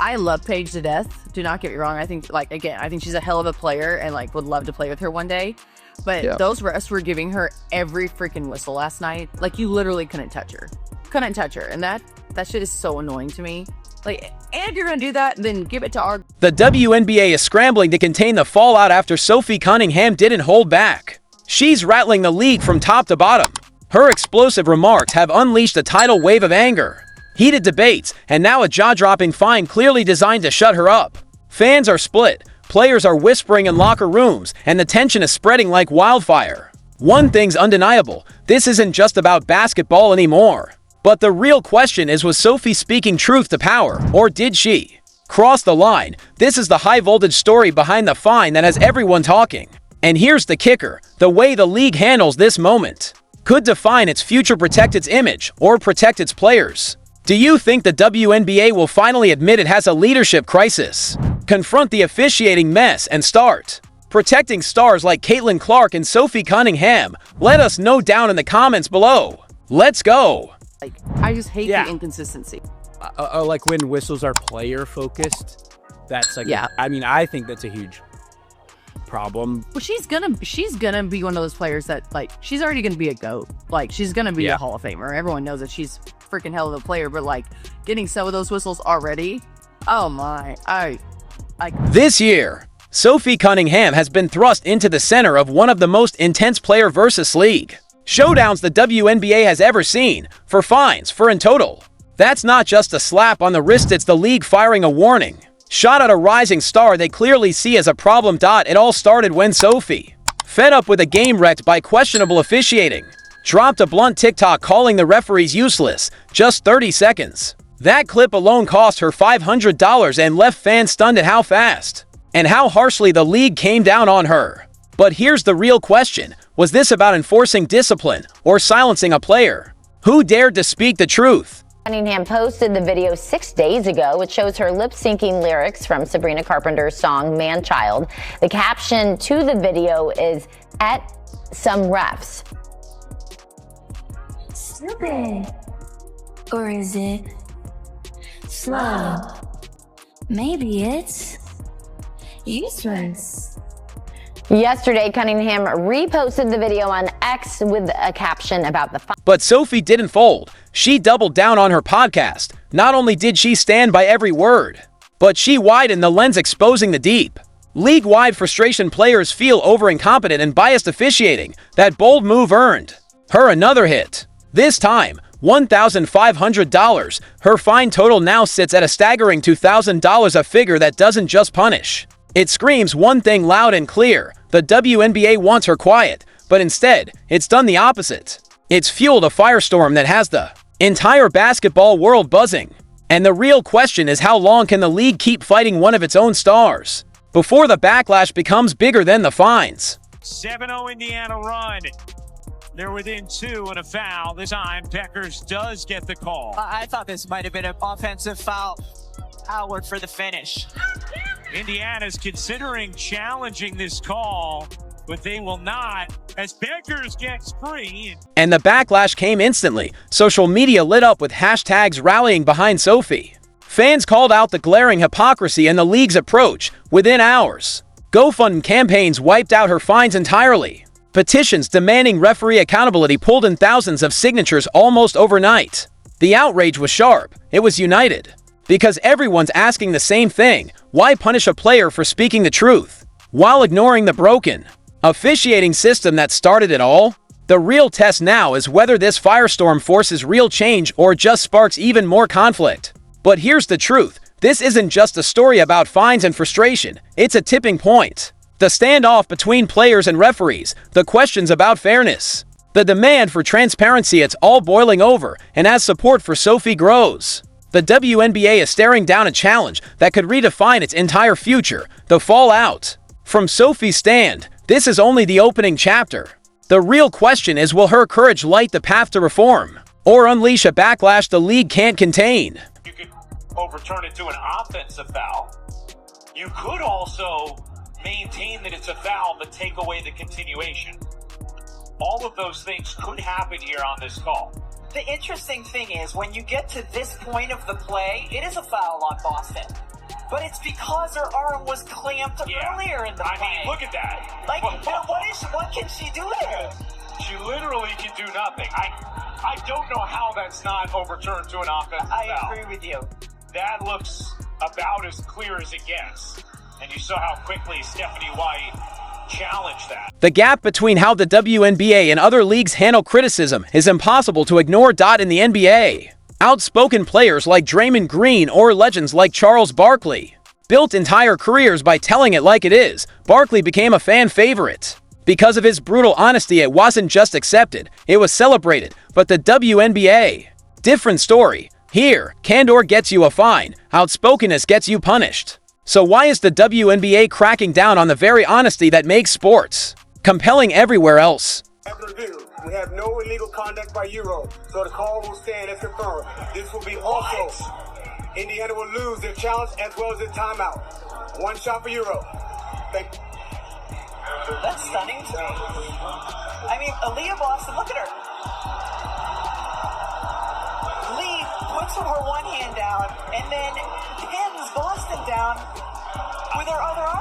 I love Paige to death. Do not get me wrong. I think, I think she's a hell of a player and, would love to play with her one day. But those refs were giving her every freaking whistle last night. You literally couldn't touch her. Couldn't touch her. And that shit is so annoying to me. And if you're going to do that, then give it to our... The WNBA is scrambling to contain the fallout after Sophie Cunningham didn't hold back. She's rattling the league from top to bottom. Her explosive remarks have unleashed a tidal wave of anger, heated debates, and now a jaw-dropping fine clearly designed to shut her up. Fans are split, players are whispering in locker rooms, and the tension is spreading like wildfire. One thing's undeniable, this isn't just about basketball anymore. But the real question is, was Sophie speaking truth to power, or did she cross the line? This is the high-voltage story behind the fine that has everyone talking. And here's the kicker, the way the league handles this moment could define its future, protect its image, or protect its players. Do you think the WNBA will finally admit it has a leadership crisis, confront the officiating mess, and start protecting stars like Caitlin Clark and Sophie Cunningham? Let us know down in the comments below. Let's go! I just hate the inconsistency. When whistles are player focused, that's I think that's a huge problem. Well, she's gonna be one of those players that she's already gonna be a GOAT. She's gonna be a Hall of Famer. Everyone knows that she's freaking hell of a player, but getting some of those whistles already, oh my, This year, Sophie Cunningham has been thrust into the center of one of the most intense player versus league showdowns the WNBA has ever seen, for fines, for in total. That's not just a slap on the wrist, it's the league firing a warning shot at a rising star they clearly see as a problem. It all started when Sophie, fed up with a game wrecked by questionable officiating, dropped a blunt TikTok calling the referees useless, just 30 seconds. That clip alone cost her $500 and left fans stunned at how fast and how harshly the league came down on her. But here's the real question, was this about enforcing discipline or silencing a player who dared to speak the truth? Cunningham posted the video 6 days ago. It shows her lip-syncing lyrics from Sabrina Carpenter's song Man-Child. The caption to the video is, "At some refs." Stupid. Or is it slow? Maybe it's useless. Yesterday, Cunningham reposted the video on X with a caption about the fine. But Sophie didn't fold. She doubled down on her podcast. Not only did she stand by every word, but she widened the lens, exposing the deep league-wide frustration players feel over incompetent and biased officiating. That bold move earned her another hit. This time, $1,500. Her fine total now sits at a staggering $2,000, a figure that doesn't just punish. It screams one thing loud and clear: the WNBA wants her quiet, but instead, it's done the opposite. It's fueled a firestorm that has the entire basketball world buzzing. And the real question is, how long can the league keep fighting one of its own stars before the backlash becomes bigger than the fines? 7-0 Indiana run. They're within 2 and a foul. This time, Peckers does get the call. I thought this might have been an offensive foul. Outward for the finish. Indiana's considering challenging this call, but they will not, as Peckers gets free. And the backlash came instantly. Social media lit up with hashtags rallying behind Sophie. Fans called out the glaring hypocrisy in the league's approach within hours. GoFundMe campaigns wiped out her fines entirely. Petitions demanding referee accountability pulled in thousands of signatures almost overnight. The outrage was sharp. It was united. Because everyone's asking the same thing: why punish a player for speaking the truth while ignoring the broken officiating system that started it all? The real test now is whether this firestorm forces real change or just sparks even more conflict. But here's the truth: this isn't just a story about fines and frustration, it's a tipping point. The standoff between players and referees, the questions about fairness, the demand for transparency, it's all boiling over, and as support for Sophie grows, the WNBA is staring down a challenge that could redefine its entire future. The fallout from Sophie's stand, this is only the opening chapter. The real question is, will her courage light the path to reform, or unleash a backlash the league can't contain? You could overturn it to an offensive foul. You could also maintain that it's a foul but take away the continuation. All of those things could happen here on this call. The interesting thing is, when you get to this point of the play, it is a foul on Boston. But it's because her arm was clamped earlier in the fight. I mean, look at that. Like, what can she do there? She literally can do nothing. I don't know how that's not overturned to an offensive foul. I agree with you. That looks about as clear as it gets. And you saw how quickly Stephanie White challenged that. The gap between how the WNBA and other leagues handle criticism is impossible to ignore. In the NBA, outspoken players like Draymond Green or legends like Charles Barkley built entire careers by telling it like it is. Barkley became a fan favorite. Because of his brutal honesty, it wasn't just accepted, it was celebrated. But the WNBA, different story. Here, candor gets you a fine, outspokenness gets you punished. So why is the WNBA cracking down on the very honesty that makes sports compelling everywhere else? We have no illegal conduct by Euro, so the call will stand as confirmed. This will be also. Indiana will lose their challenge as well as their timeout. One shot for Euro. Thank you. That's stunning to me. I mean, Aaliyah Boston, look at her. Lee puts her one hand down and then pins Boston down with her other arm.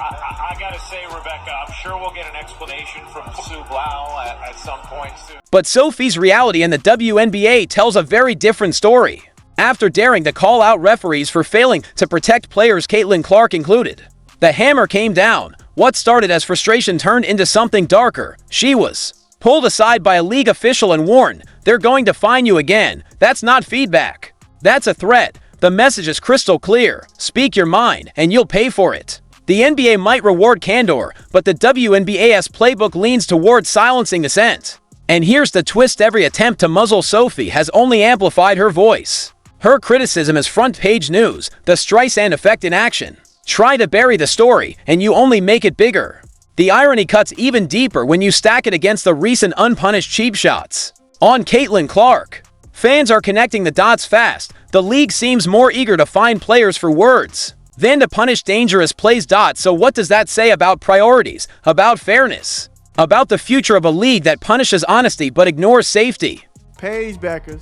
I gotta say, Rebecca, I'm sure we'll get an explanation from Sue Blau at some point soon. But Sophie's reality in the WNBA tells a very different story. After daring to call out referees for failing to protect players, Caitlin Clark included, the hammer came down. What started as frustration turned into something darker. She was pulled aside by a league official and warned, "They're going to fine you again." That's not feedback. That's a threat. The message is crystal clear. Speak your mind, and you'll pay for it. The NBA might reward candor, but the WNBA's playbook leans towards silencing dissent. And here's the twist: every attempt to muzzle Sophie has only amplified her voice. Her criticism is front-page news, the Streisand effect in action. Try to bury the story, and you only make it bigger. The irony cuts even deeper when you stack it against the recent unpunished cheap shots on Caitlin Clark. Fans are connecting the dots fast. The league seems more eager to fine players for words than to punish dangerous plays. So what does that say about priorities, about fairness, about the future of a league that punishes honesty but ignores safety? Paige Beckers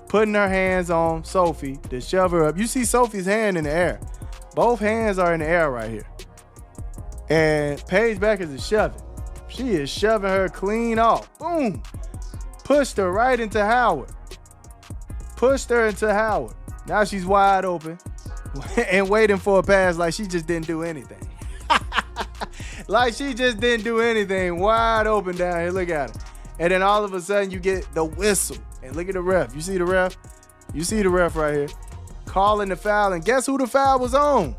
putting her hands on Sophie to shove her up. You see Sophie's hand in the air. Both hands are in the air right here. And Paige Beckers is shoving. She is shoving her clean off. Boom. Pushed her right into Howard. Pushed her into Howard. Now she's wide open and waiting for a pass like she just didn't do anything. Like she just didn't do anything. Wide open down here. Look at her. And then all of a sudden you get the whistle. And look at the ref. You see the ref? You see the ref right here. Calling the foul, and guess who the foul was on?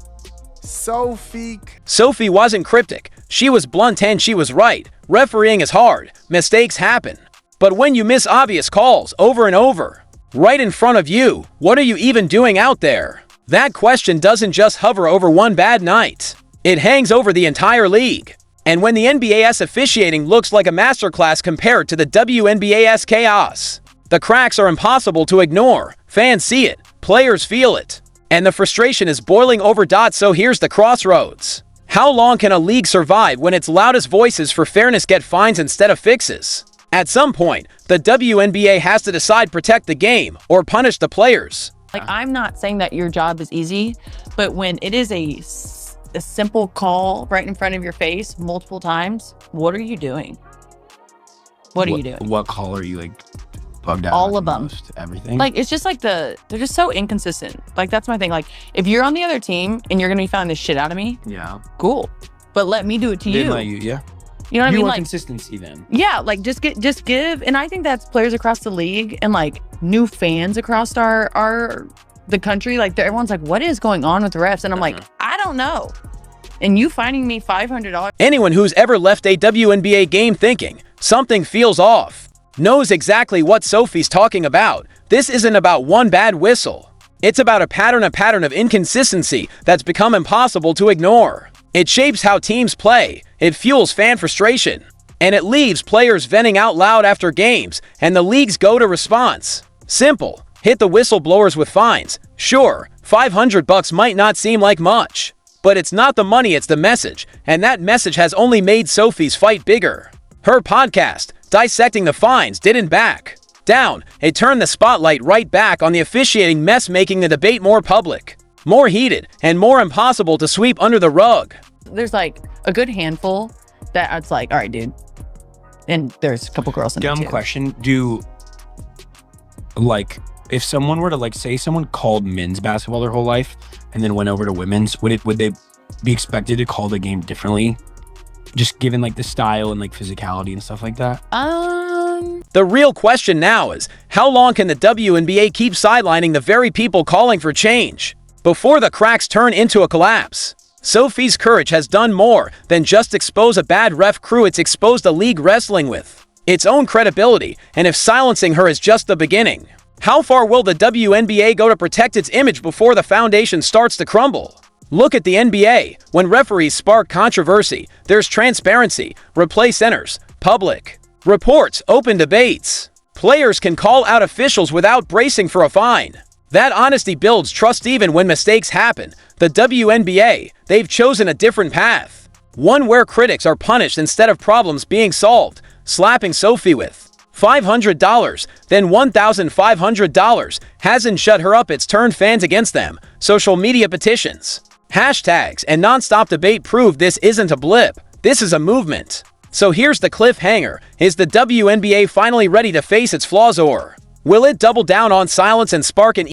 Sophie. Sophie wasn't cryptic. She was blunt and she was right. Refereeing is hard. Mistakes happen. But when you miss obvious calls over and over, right in front of you, what are you even doing out there? That question doesn't just hover over one bad night. It hangs over the entire league. And when the NBA's officiating looks like a masterclass compared to the WNBA's chaos, the cracks are impossible to ignore. Fans see it. Players feel it. And the frustration is boiling over. So here's the crossroads. How long can a league survive when its loudest voices for fairness get fines instead of fixes? At some point, the WNBA has to decide: protect the game or punish the players. Like, I'm not saying that your job is easy, but when it is a simple call right in front of your face multiple times, what are you doing? What are you doing? What call are you like bugged out? All of them. Most? Everything? Like, it's just like they're just so inconsistent. Like, that's my thing. Like, if you're on the other team and you're going to be fouling the shit out of me, yeah, cool. But let me do it to you. Yeah. You know what I mean? You want like consistency then. Yeah, like just give. And I think that's players across the league and like new fans across the country. Like everyone's like, what is going on with the refs? And I'm like, I don't know. And you finding me $500. Anyone who's ever left a WNBA game thinking something feels off knows exactly what Sophie's talking about. This isn't about one bad whistle. It's about a pattern of inconsistency that's become impossible to ignore. It shapes how teams play, it fuels fan frustration, and it leaves players venting out loud after games, and the leagues go to response. Simple. Hit the whistleblowers with fines. Sure, $500 might not seem like much, but it's not the money, it's the message, and that message has only made Sophie's fight bigger. Her podcast, Dissecting the Fines, didn't back down. It turned the spotlight right back on the officiating mess, making the debate more public, more heated, and more impossible to sweep under the rug. There's like a good handful that it's like, all right, dude. And there's a couple girls in there too. Dumb question. If someone were to say someone called men's basketball their whole life and then went over to women's, would they be expected to call the game differently? Just given the style and physicality and stuff like that? The real question now is, how long can the WNBA keep sidelining the very people calling for change before the cracks turn into a collapse? Sophie's courage has done more than just expose a bad ref crew. It's exposed a league wrestling with its own credibility, and if silencing her is just the beginning, how far will the WNBA go to protect its image before the foundation starts to crumble? Look at the NBA. When referees spark controversy, there's transparency, replay centers, public reports, open debates. Players can call out officials without bracing for a fine. That honesty builds trust even when mistakes happen. The WNBA, they've chosen a different path. One where critics are punished instead of problems being solved. Slapping Sophie with $500, then $1,500 hasn't shut her up. It's turned fans against them. Social media petitions, hashtags, and non-stop debate prove this isn't a blip. This is a movement. So here's the cliffhanger. Is the WNBA finally ready to face its flaws, or will it double down on silence and spark an